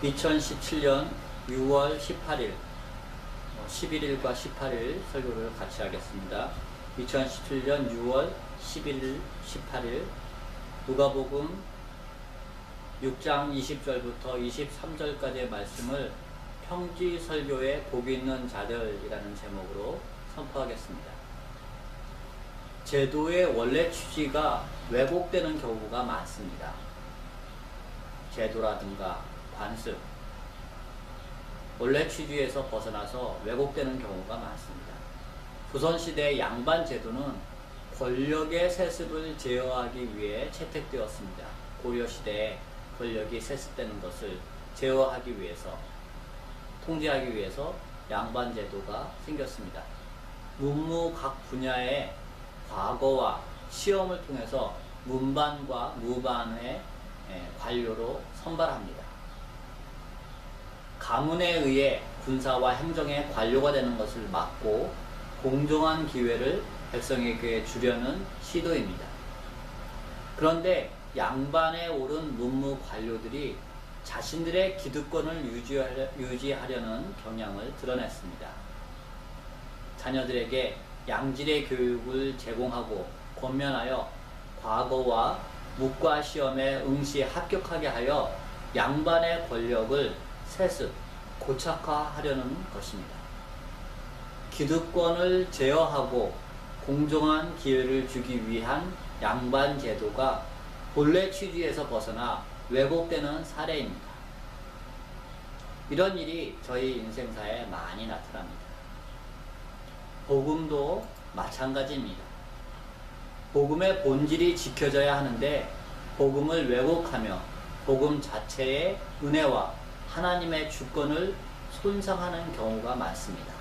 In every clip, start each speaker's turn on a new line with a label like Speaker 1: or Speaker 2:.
Speaker 1: 2017년 6월 18일, 11일과 18일 설교를 같이 하겠습니다. 2017년 6월 11일, 18일 누가복음 6장 20절부터 23절까지의 말씀을 평지 설교에 복이 있는 자들이라는 제목으로 선포하겠습니다. 제도의 원래 취지가 왜곡되는 경우가 많습니다. 제도라든가 관습, 원래 취지에서 벗어나서 왜곡되는 경우가 많습니다. 조선시대 양반 제도는 권력의 세습을 제어하기 위해 채택되었습니다. 고려시대에 권력이 세습되는 것을 제어하기 위해서, 통제하기 위해서 양반 제도가 생겼습니다. 문무 각 분야의 과거와 시험을 통해서 문반과 무반의 관료로 선발합니다. 가문에 의해 군사와 행정의 관료가 되는 것을 막고 공정한 기회를 백성에게 주려는 시도입니다. 그런데 양반에 오른 문무 관료들이 자신들의 기득권을 유지하려는 경향을 드러냈습니다. 자녀들에게 양질의 교육을 제공하고 권면하여 과거와 묵과 시험에 응시 합격하게 하여 양반의 권력을 세습, 고착화하려는 것입니다. 기득권을 제어하고 공정한 기회를 주기 위한 양반 제도가 본래 취지에서 벗어나 왜곡되는 사례입니다. 이런 일이 저희 인생사에 많이 나타납니다. 복음도 마찬가지입니다. 복음의 본질이 지켜져야 하는데 복음을 왜곡하며 복음 자체의 은혜와 하나님의 주권을 손상하는 경우가 많습니다.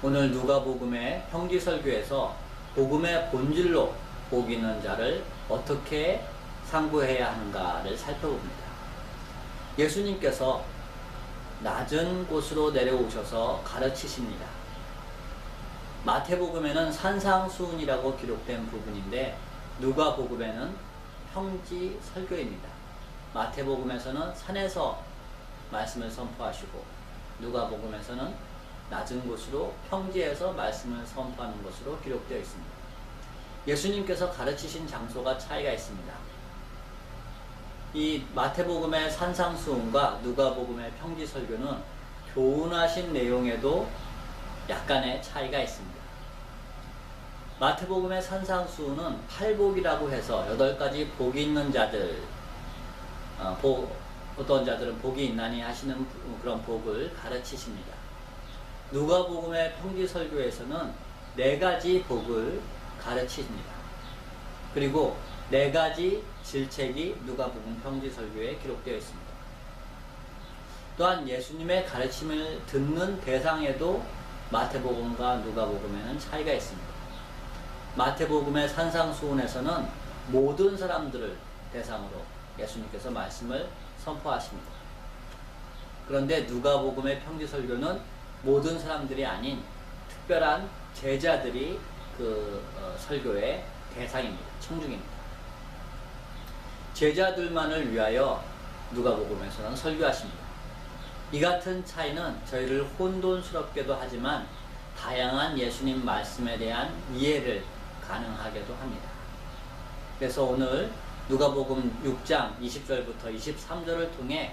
Speaker 1: 오늘 누가복음의 평지설교에서 복음의 본질로 복 있는 자를 어떻게 상고해야 하는가를 살펴봅니다. 예수님께서 낮은 곳으로 내려오셔서 가르치십니다. 마태복음에는 산상수훈이라고 기록된 부분인데 누가복음에는 평지설교입니다. 마태복음에서는 산에서 말씀을 선포하시고 누가복음에서는 낮은 곳으로 평지에서 말씀을 선포하는 것으로 기록되어 있습니다. 예수님께서 가르치신 장소가 차이가 있습니다. 이 마태복음의 산상수훈과 누가복음의 평지설교는 교훈하신 내용에도 약간의 차이가 있습니다. 마태복음의 산상수훈은 팔복이라고 해서 8가지 복이 있는 자들, 어떤 자들은 복이 있나니 하시는 그런 복을 가르치십니다. 누가복음의 평지설교에서는 4가지 복을 가르치십니다. 그리고 4가지 질책이 누가복음 평지설교에 기록되어 있습니다. 또한 예수님의 가르침을 듣는 대상에도 마태복음과 누가복음에는 차이가 있습니다. 마태복음의 산상수훈에서는 모든 사람들을 대상으로 예수님께서 말씀을 선포하십니다. 그런데 누가복음의 평지설교는 모든 사람들이 아닌 특별한 제자들이 그 설교의 대상입니다. 청중입니다. 제자들만을 위하여 누가복음에서는 설교하십니다. 이 같은 차이는 저희를 혼돈스럽게도 하지만 다양한 예수님 말씀에 대한 이해를 가능하게도 합니다. 그래서 오늘 누가복음 6장 20절부터 23절을 통해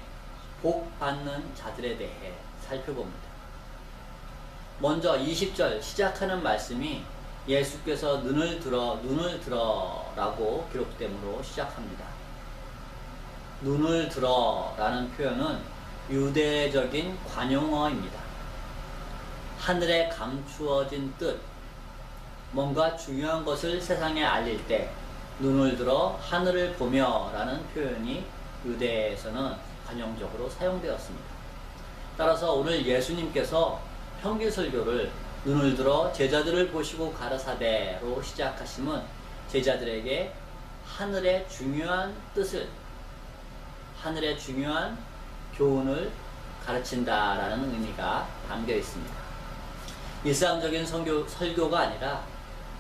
Speaker 1: 복 받는 자들에 대해 살펴봅니다. 먼저 20절 시작하는 말씀이 예수께서 눈을 들어 라고 기록됨으로 시작합니다. 눈을 들어 라는 표현은 유대적인 관용어입니다. 하늘에 감추어진 뜻, 뭔가 중요한 것을 세상에 알릴 때 눈을 들어 하늘을 보며 라는 표현이 유대에서는 관용적으로 사용되었습니다. 따라서 오늘 예수님께서 평지설교를 눈을 들어 제자들을 보시고 가라사대로 시작하심은 제자들에게 하늘의 중요한 뜻을, 하늘의 중요한 교훈을 가르친다라는 의미가 담겨 있습니다. 일상적인 설교가 아니라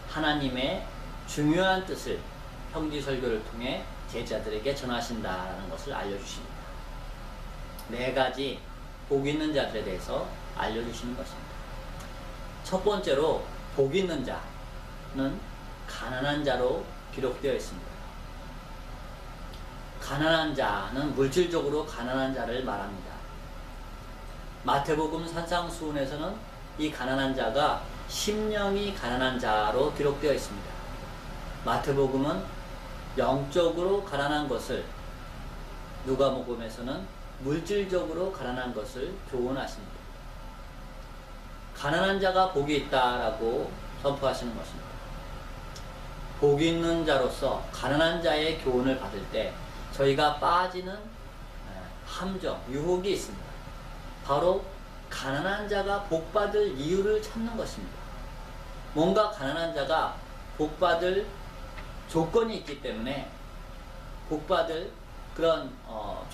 Speaker 1: 하나님의 중요한 뜻을 평지설교를 통해 제자들에게 전하신다라는 것을 알려주십니다. 네 가지 복 있는 자들에 대해서 알려주시는 것입니다. 첫 번째로 복 있는 자는 가난한 자로 기록되어 있습니다. 가난한 자는 물질적으로 가난한 자를 말합니다. 마태복음 산상수훈에서는 이 가난한 자가 심령이 가난한 자로 기록되어 있습니다. 마태복음은 영적으로 가난한 것을, 누가복음에서는 물질적으로 가난한 것을 교훈하십니다. 가난한 자가 복이 있다라고 선포하시는 것입니다. 복이 있는 자로서 가난한 자의 교훈을 받을 때 저희가 빠지는 함정, 유혹이 있습니다. 바로 가난한 자가 복받을 이유를 찾는 것입니다. 뭔가 가난한 자가 복받을 조건이 있기 때문에, 복받을 그런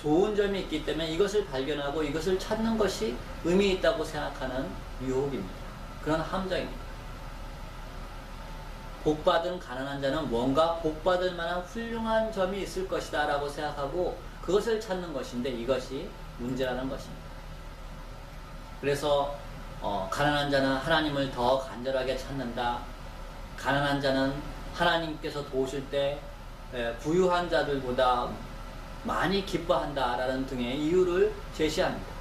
Speaker 1: 좋은 점이 있기 때문에 이것을 발견하고 이것을 찾는 것이 의미 있다고 생각하는 유혹입니다. 그런 함정입니다. 복받은 가난한 자는 뭔가 복받을 만한 훌륭한 점이 있을 것이다 라고 생각하고 그것을 찾는 것인데, 이것이 문제라는 것입니다. 그래서 가난한 자는 하나님을 더 간절하게 찾는다, 가난한 자는 하나님께서 도우실 때 부유한 자들보다 많이 기뻐한다 라는 등의 이유를 제시합니다.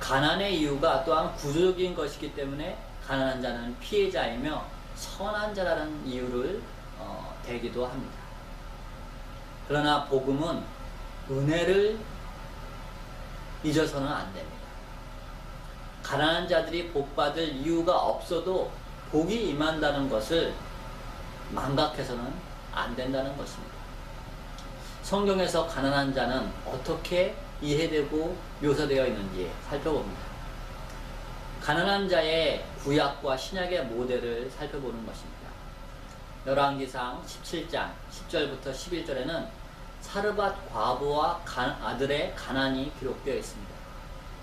Speaker 1: 가난의 이유가 또한 구조적인 것이기 때문에 가난한 자는 피해자이며 선한 자라는 이유를 대기도 합니다. 그러나 복음은 은혜를 잊어서는 안 됩니다. 가난한 자들이 복받을 이유가 없어도 복이 임한다는 것을 망각해서는 안 된다는 것입니다. 성경에서 가난한 자는 어떻게 이해되고 묘사되어 있는지 살펴봅니다. 가난한 자의 구약과 신약의 모델을 살펴보는 것입니다. 열왕기상 17장 10절부터 11절에는 사르밧 과부와 아들의 가난이 기록되어 있습니다.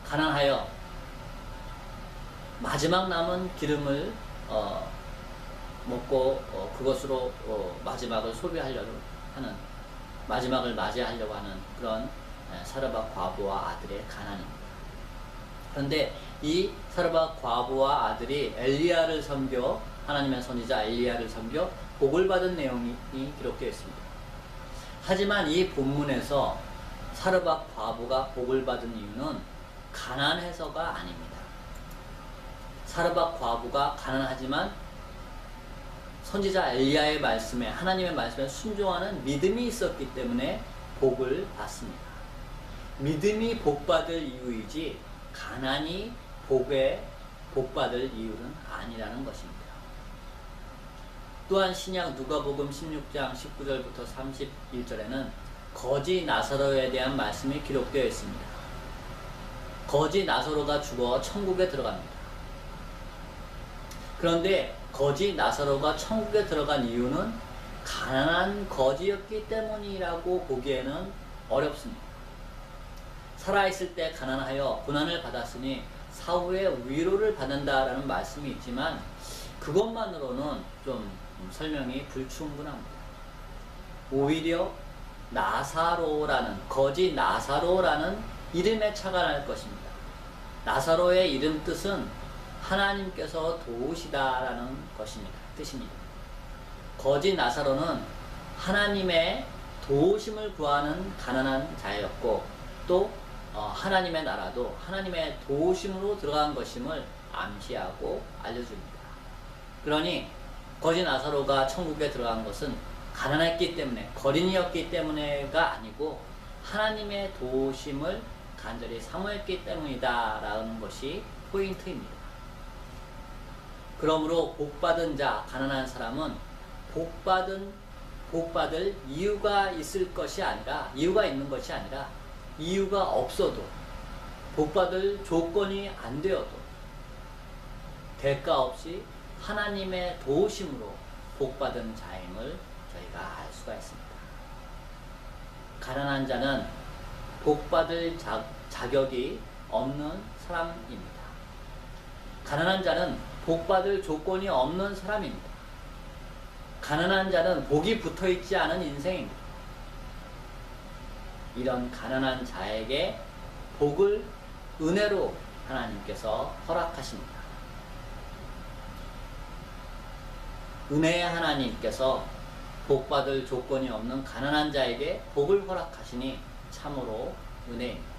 Speaker 1: 가난하여 마지막 남은 기름을 먹고 그것으로 마지막을 소비하려고 하는, 마지막을 맞이하려고 하는 그런 사르밧 과부와 아들의 가난입니다. 그런데 이 사르밧 과부와 아들이 엘리야를 섬겨, 하나님의 선지자 엘리야를 섬겨 복을 받은 내용이 기록되어 있습니다. 하지만 이 본문에서 사르밧 과부가 복을 받은 이유는 가난해서가 아닙니다. 사르밧 과부가 가난하지만 선지자 엘리야의 말씀에, 하나님의 말씀에 순종하는 믿음이 있었기 때문에 복을 받습니다. 믿음이 복받을 이유이지 가난이 복받을 이유는 아니라는 것입니다. 또한 신약 누가복음 16장 19절부터 31절에는 거지 나사로에 대한 말씀이 기록되어 있습니다. 거지 나사로가 죽어 천국에 들어갑니다. 그런데 거지 나사로가 천국에 들어간 이유는 가난한 거지였기 때문이라고 보기에는 어렵습니다. 살아있을 때 가난하여 고난을 받았으니 사후에 위로를 받는다라는 말씀이 있지만 그것만으로는 좀 설명이 불충분합니다. 오히려 나사로라는, 거지 나사로라는 이름에 착안할 것입니다. 나사로의 이름 뜻은 하나님께서 도우시다라는 뜻입니다. 거지 나사로는 하나님의 도우심을 구하는 가난한 자였고, 또 하나님의 나라도 하나님의 도우심으로 들어간 것임을 암시하고 알려줍니다. 그러니 거지 나사로가 천국에 들어간 것은 가난했기 때문에, 거린이였기 때문에가 아니고 하나님의 도우심을 간절히 사모했기 때문이다 라는 것이 포인트입니다. 그러므로 복받은 자, 가난한 사람은 복받을 이유가 있을 것이 아니라, 이유가 있는 것이 아니라 이유가 없어도, 복받을 조건이 안 되어도 대가 없이 하나님의 도우심으로 복받은 자임을 저희가 알 수가 있습니다. 가난한 자는 복받을 자격이 없는 사람입니다. 가난한 자는 복받을 조건이 없는 사람입니다. 가난한 자는 복이 붙어있지 않은 인생입니다. 이런 가난한 자에게 복을 은혜로 하나님께서 허락하십니다. 은혜의 하나님께서 복받을 조건이 없는 가난한 자에게 복을 허락하시니 참으로 은혜입니다.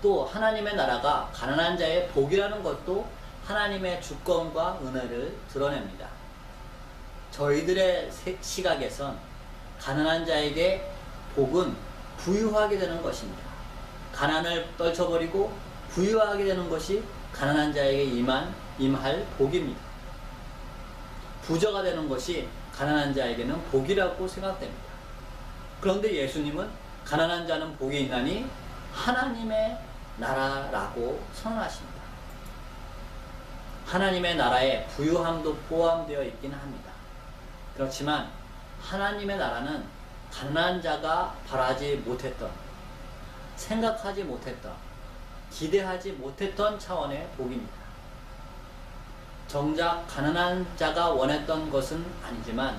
Speaker 1: 또 하나님의 나라가 가난한 자의 복이라는 것도 하나님의 주권과 은혜를 드러냅니다. 저희들의 시각에선 가난한 자에게 복은 부유하게 되는 것입니다. 가난을 떨쳐버리고 부유하게 되는 것이 가난한 자에게 임할 복입니다. 부자가 되는 것이 가난한 자에게는 복이라고 생각됩니다. 그런데 예수님은 가난한 자는 복이 있나니 하나님의 나라라고 선언하십니다. 하나님의 나라에 부유함도 포함되어 있긴 합니다. 그렇지만 하나님의 나라는 가난한 자가 바라지 못했던, 생각하지 못했던, 기대하지 못했던 차원의 복입니다. 정작 가난한 자가 원했던 것은 아니지만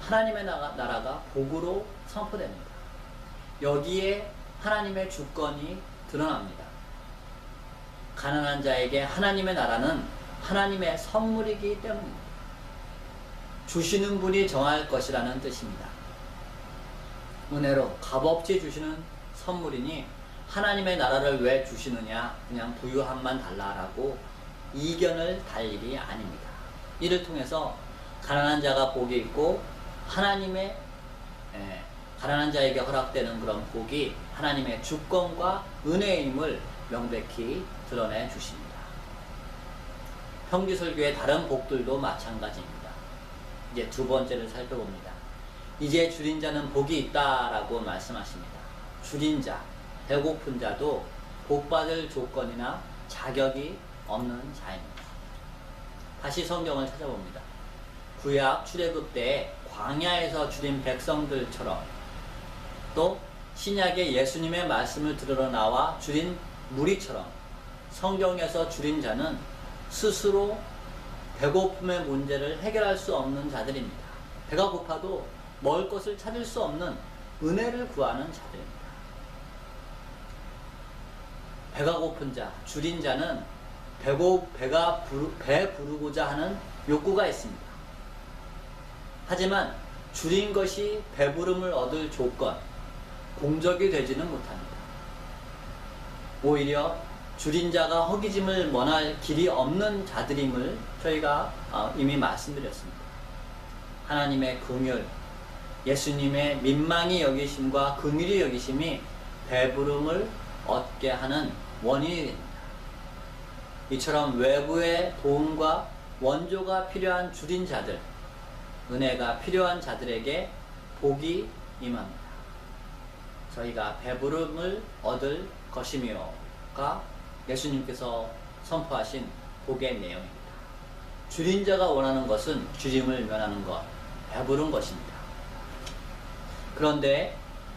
Speaker 1: 하나님의 나라가 복으로 선포됩니다. 여기에 하나님의 주권이 드러납니다. 가난한 자에게 하나님의 나라는 하나님의 선물이기 때문입니다. 주시는 분이 정할 것이라는 뜻입니다. 은혜로 값없이 주시는 선물이니 하나님의 나라를 왜 주시느냐, 그냥 부유함만 달라라고 이견을 달 일이 아닙니다. 이를 통해서 가난한 자가 복이 있고 가난한 자에게 허락되는 그런 복이 하나님의 주권과 은혜임을 명백히 드러내 주십니다. 평지설교의 다른 복들도 마찬가지입니다. 이제 두 번째를 살펴봅니다. 이제 줄인 자는 복이 있다라고 말씀하십니다. 줄인 자, 배고픈 자도 복받을 조건이나 자격이 없는 자입니다. 다시 성경을 찾아봅니다. 구약 출애굽 때에 광야에서 줄인 백성들처럼 또 신약의 예수님의 말씀을 들으러 나와 줄인 무리처럼 성경에서 줄인 자는 스스로 배고픔의 문제를 해결할 수 없는 자들입니다. 배가 고파도 먹을 것을 찾을 수 없는 은혜를 구하는 자들입니다. 배가 고픈 자, 줄인 자는 배 부르고자 하는 욕구가 있습니다. 하지만 줄인 것이 배부름을 얻을 조건, 공적이 되지는 못합니다. 오히려 줄인 자가 허기짐을 원할 길이 없는 자들임을 저희가 이미 말씀드렸습니다. 하나님의 긍휼, 예수님의 민망히 여기심과 긍휼히 여기심이 배부름을 얻게 하는 원인이 됩니다. 이처럼 외부의 도움과 원조가 필요한 줄인 자들, 은혜가 필요한 자들에게 복이 임합니다. 저희가 배부름을 얻을 것이며가 예수님께서 선포하신 복의 내용입니다. 줄인 자가 원하는 것은 줄임을 면하는 것, 배부른 것입니다. 그런데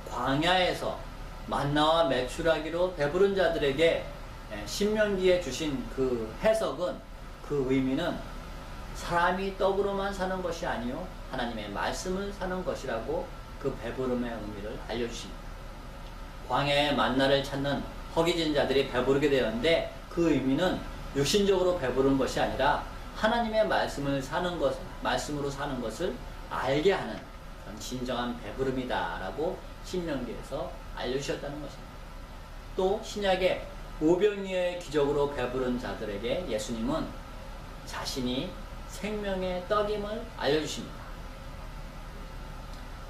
Speaker 1: 광야에서 만나와 메추라기로 배부른 자들에게 신명기에 주신 그 해석은, 그 의미는 사람이 떡으로만 사는 것이 아니요 하나님의 말씀을 사는 것이라고 그 배부름의 의미를 알려주십니다. 광야의 만나를 찾는 허기진 자들이 배부르게 되었는데 그 의미는 육신적으로 배부른 것이 아니라 하나님의 말씀을 사는 것, 말씀으로 사는 것을 알게 하는 그런 진정한 배부름이다라고 신명기에서 알려주셨다는 것입니다. 또 신약의 오병이어의 기적으로 배부른 자들에게 예수님은 자신이 생명의 떡임을 알려주십니다.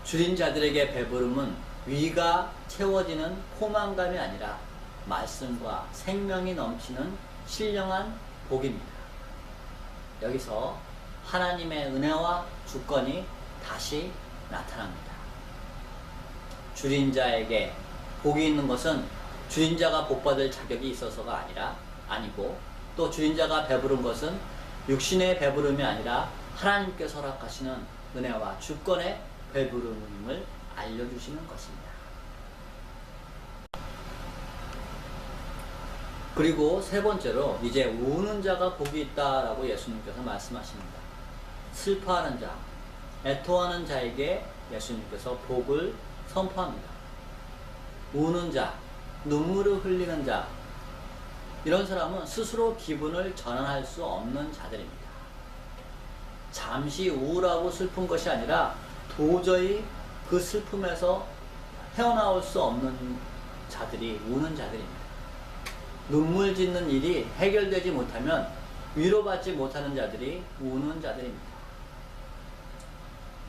Speaker 1: 줄인 자들에게 배부름은 위가 채워지는 포만감이 아니라 말씀과 생명이 넘치는 신령한 복입니다. 여기서 하나님의 은혜와 주권이 다시 나타납니다. 줄인 자에게 복이 있는 것은 줄인 자가 복받을 자격이 있어서가 아니고, 또 줄인 자가 배부른 것은 육신의 배부름이 아니라 하나님께서 허락하시는 은혜와 주권의 배부름임을 알려주시는 것입니다. 그리고 세 번째로 이제 우는 자가 복이 있다라고 예수님께서 말씀하십니다. 슬퍼하는 자, 애통하는 자에게 예수님께서 복을 선포합니다. 우는 자, 눈물을 흘리는 자, 이런 사람은 스스로 기분을 전환할 수 없는 자들입니다. 잠시 우울하고 슬픈 것이 아니라 도저히 그 슬픔에서 헤어나올 수 없는 자들이 우는 자들입니다. 눈물 짓는 일이 해결되지 못하면 위로받지 못하는 자들이 우는 자들입니다.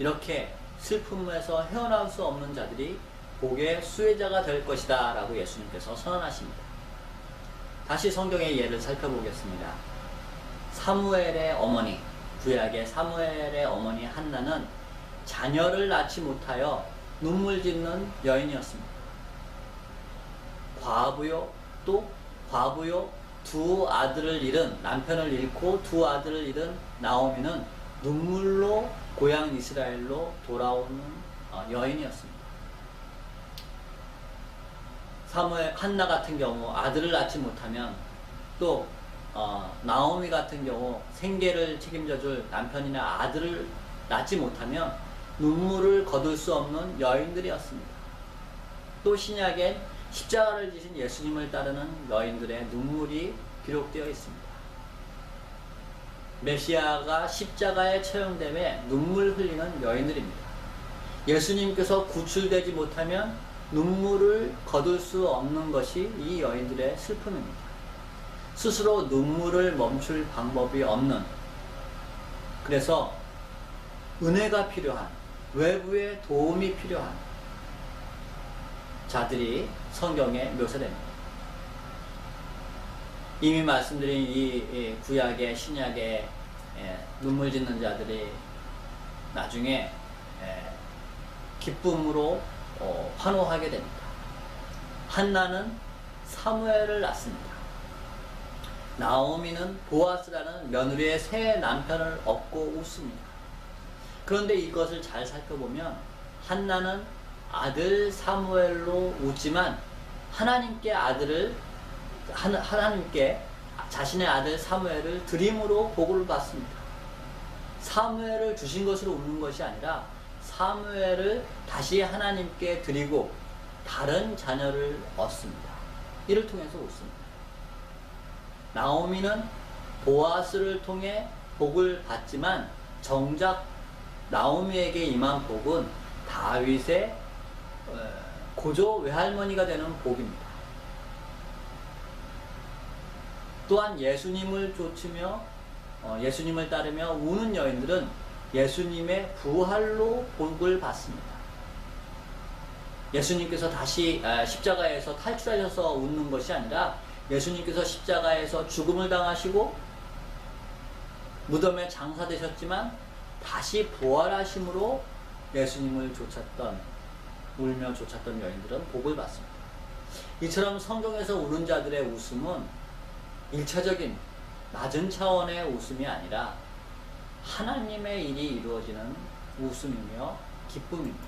Speaker 1: 이렇게 슬픔에서 헤어나올 수 없는 자들이 복의 수혜자가 될 것이다 라고 예수님께서 선언하십니다. 다시 성경의 예를 살펴보겠습니다. 사무엘의 어머니, 구약의 사무엘의 어머니 한나는 자녀를 낳지 못하여 눈물 짓는 여인이었습니다. 과부요 두 아들을 잃은, 남편을 잃고 두 아들을 잃은 나오미는 눈물로 고향 이스라엘로 돌아오는 여인이었습니다. 사무엘 한나 같은 경우 아들을 낳지 못하면, 또 나오미 같은 경우 생계를 책임져줄 남편이나 아들을 낳지 못하면 눈물을 거둘 수 없는 여인들이었습니다. 또 신약엔 십자가를 지신 예수님을 따르는 여인들의 눈물이 기록되어 있습니다. 메시아가 십자가에 처형됨에 눈물 흘리는 여인들입니다. 예수님께서 구출되지 못하면 눈물을 거둘 수 없는 것이 이 여인들의 슬픔입니다. 스스로 눈물을 멈출 방법이 없는, 그래서 은혜가 필요한, 외부의 도움이 필요한 자들이 성경에 묘사됩니다. 이미 말씀드린 이 구약의 신약의 눈물 짓는 자들이 나중에 기쁨으로 환호하게 됩니다. 한나는 사무엘을 낳습니다. 나오미는 보아스라는 며느리의 새 남편을 얻고 웃습니다. 그런데 이것을 잘 살펴보면 한나는 아들 사무엘로 웃지만 하나님께 자신의 아들 사무엘을 드림으로 복을 받습니다. 사무엘을 주신 것으로 웃는 것이 아니라 사무엘을 다시 하나님께 드리고 다른 자녀를 얻습니다. 이를 통해서 웃습니다. 나오미는 보아스를 통해 복을 받지만 정작 나오미에게 임한 복은 다윗의 고조 외할머니가 되는 복입니다. 또한 예수님을 좇으며 예수님을 따르며 우는 여인들은 예수님의 부활로 복을 받습니다. 예수님께서 다시 십자가에서 탈출하셔서 웃는 것이 아니라 예수님께서 십자가에서 죽음을 당하시고 무덤에 장사되셨지만 다시 부활하심으로 예수님을 울며 좇았던 여인들은 복을 받습니다. 이처럼 성경에서 우는 자들의 웃음은 일차적인 낮은 차원의 웃음이 아니라 하나님의 일이 이루어지는 웃음이며 기쁨입니다.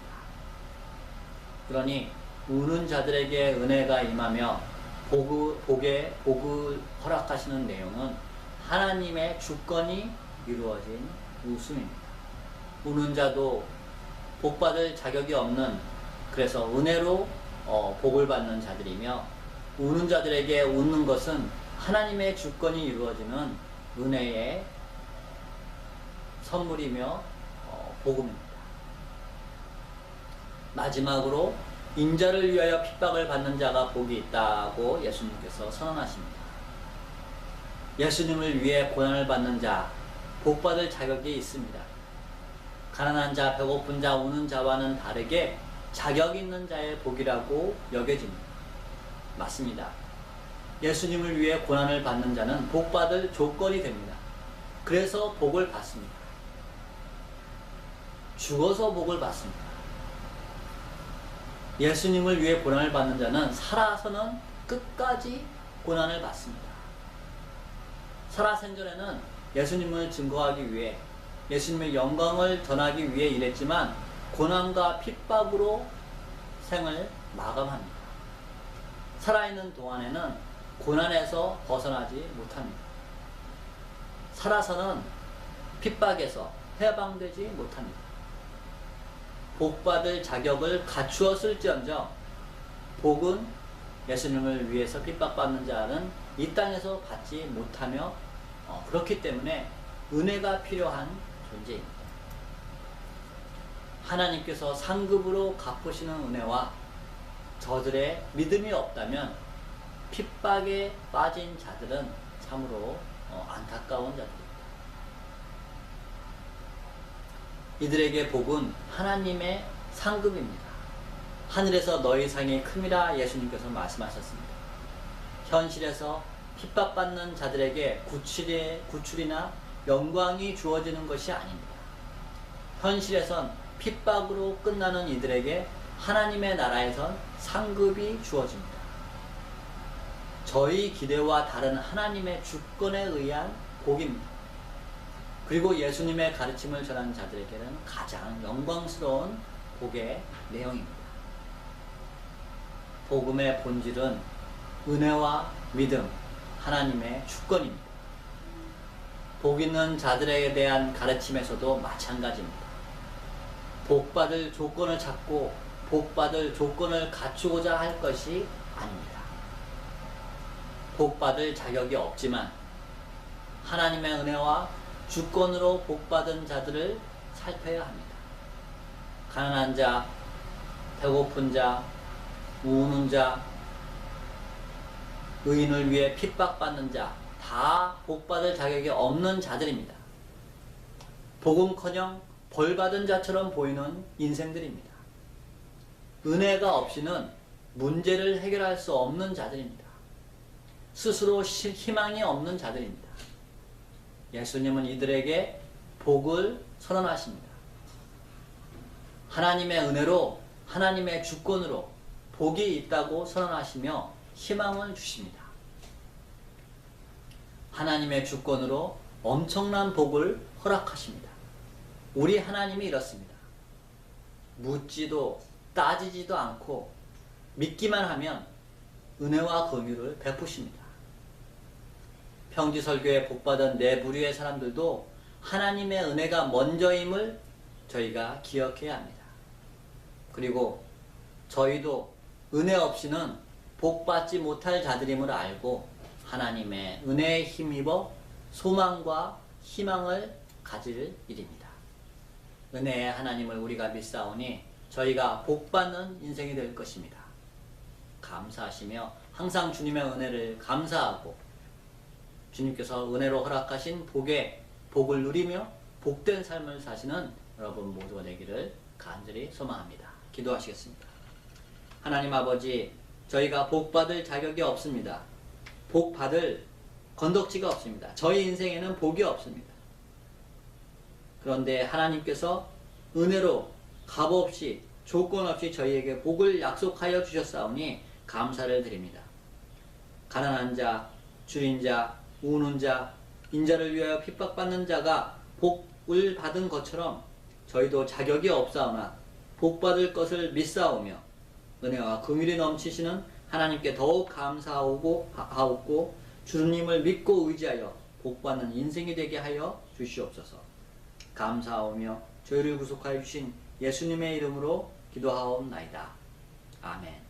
Speaker 1: 그러니 우는 자들에게 은혜가 임하며 복을 허락하시는 내용은 하나님의 주권이 이루어진 웃음입니다. 우는 자도 복받을 자격이 없는, 그래서 은혜로 복을 받는 자들이며, 우는 자들에게 웃는 것은 하나님의 주권이 이루어지는 은혜의 선물이며 복음입니다. 마지막으로 인자를 위하여 핍박을 받는 자가 복이 있다고 예수님께서 선언하십니다. 예수님을 위해 고난을 받는 자, 복받을 자격이 있습니다. 가난한 자, 배고픈 자, 우는 자와는 다르게 자격 있는 자의 복이라고 여겨집니다. 맞습니다. 예수님을 위해 고난을 받는 자는 복받을 조건이 됩니다. 그래서 복을 받습니다. 죽어서 복을 받습니다. 예수님을 위해 고난을 받는 자는 살아서는 끝까지 고난을 받습니다. 살아생전에는 예수님을 증거하기 위해, 예수님의 영광을 전하기 위해 일했지만 고난과 핍박으로 생을 마감합니다. 살아있는 동안에는 고난에서 벗어나지 못합니다. 살아서는 핍박에서 해방되지 못합니다. 복받을 자격을 갖추었을지언정 복은 예수님을 위해서 핍박받는 자는 이 땅에서 받지 못하며 그렇기 때문에 은혜가 필요한 존재입니다. 하나님께서 상급으로 갚으시는 은혜와 저들의 믿음이 없다면 핍박에 빠진 자들은 참으로 안타까운 자들입니다. 이들에게 복은 하나님의 상급입니다. 하늘에서 너희 상이 큼이라 예수님께서 말씀하셨습니다. 현실에서 핍박받는 자들에게 구출이나 영광이 주어지는 것이 아닙니다. 현실에선 핍박으로 끝나는 이들에게 하나님의 나라에선 상급이 주어집니다. 저희 기대와 다른 하나님의 주권에 의한 복입니다. 그리고 예수님의 가르침을 전한 자들에게는 가장 영광스러운 복의 내용입니다. 복음의 본질은 은혜와 믿음, 하나님의 주권입니다. 복 있는 자들에 대한 가르침에서도 마찬가지입니다. 복받을 조건을 찾고 복받을 조건을 갖추고자 할 것이 아닙니다. 복받을 자격이 없지만 하나님의 은혜와 주권으로 복받은 자들을 살펴야 합니다. 가난한 자, 배고픈 자, 우는 자, 의인을 위해 핍박받는 자, 다 복받을 자격이 없는 자들입니다. 복음커녕 벌받은 자처럼 보이는 인생들입니다. 은혜가 없이는 문제를 해결할 수 없는 자들입니다. 스스로 희망이 없는 자들입니다. 예수님은 이들에게 복을 선언하십니다. 하나님의 은혜로, 하나님의 주권으로 복이 있다고 선언하시며 희망을 주십니다. 하나님의 주권으로 엄청난 복을 허락하십니다. 우리 하나님이 이렇습니다. 묻지도 따지지도 않고 믿기만 하면 은혜와 긍휼을 베푸십니다. 평지설교에 복받은 네 부류의 사람들도 하나님의 은혜가 먼저임을 저희가 기억해야 합니다. 그리고 저희도 은혜 없이는 복받지 못할 자들임을 알고 하나님의 은혜에 힘입어 소망과 희망을 가질 일입니다. 은혜의 하나님을 우리가 믿사오니 저희가 복받는 인생이 될 것입니다. 감사하시며 항상 주님의 은혜를 감사하고 주님께서 은혜로 허락하신 복을 누리며 복된 삶을 사시는 여러분 모두가 되기를 간절히 소망합니다. 기도하시겠습니다. 하나님 아버지, 저희가 복받을 자격이 없습니다. 복받을 건덕지가 없습니다. 저희 인생에는 복이 없습니다. 그런데 하나님께서 은혜로 값없이 조건 없이 저희에게 복을 약속하여 주셨사오니 감사를 드립니다. 가난한 자, 주인 자, 우는 자, 인자를 위하여 핍박받는 자가 복을 받은 것처럼 저희도 자격이 없사오나 복받을 것을 믿사오며 은혜와 긍휼이 넘치시는 하나님께 더욱 감사하고 주님을 믿고 의지하여 복받는 인생이 되게 하여 주시옵소서. 감사하오며 저희를 구속하여 주신 예수님의 이름으로 기도하옵나이다. 아멘.